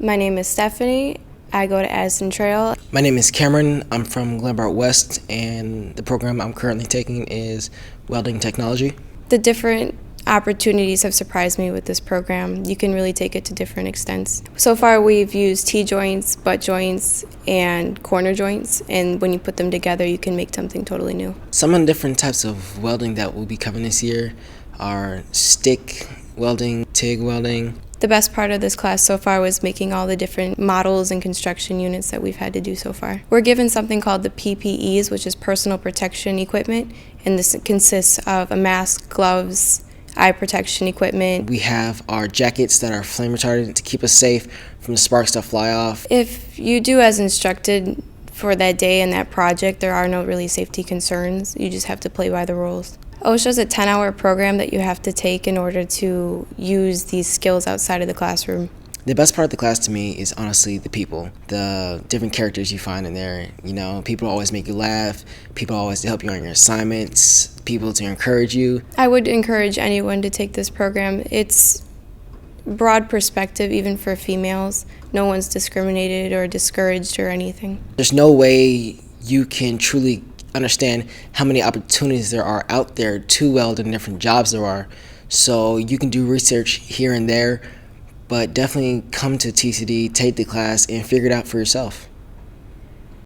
My name is Stephanie. I go to Addison Trail. My name is Cameron. I'm from Glenbard West, and the program I'm currently taking is Welding Technology. The different opportunities have surprised me with this program. You can really take it to different extents. So far we've used T-joints, butt joints, and corner joints, and when you put them together you can make something totally new. Some of the different types of welding that will be coming this year are stick welding, TIG welding. The best part of this class so far was making all the different models and construction units that we've had to do so far. We're given something called the PPEs, which is personal protection equipment, and this consists of a mask, gloves, eye protection equipment. We have our jackets that are flame retardant to keep us safe from the sparks that fly off. If you do as instructed for that day and that project, there are no really safety concerns. You just have to play by the rules. OSHA is a 10-hour program that you have to take in order to use these skills outside of the classroom. The best part of the class to me is honestly the people, the different characters you find in there. You know, people always make you laugh, people always help you on your assignments, people to encourage you. I would encourage anyone to take this program. It's broad perspective, even for females. No one's discriminated or discouraged or anything. There's no way you can truly understand how many opportunities there are out there to weld and different jobs there are. So you can do research here and there, but definitely come to TCD, take the class, and figure it out for yourself.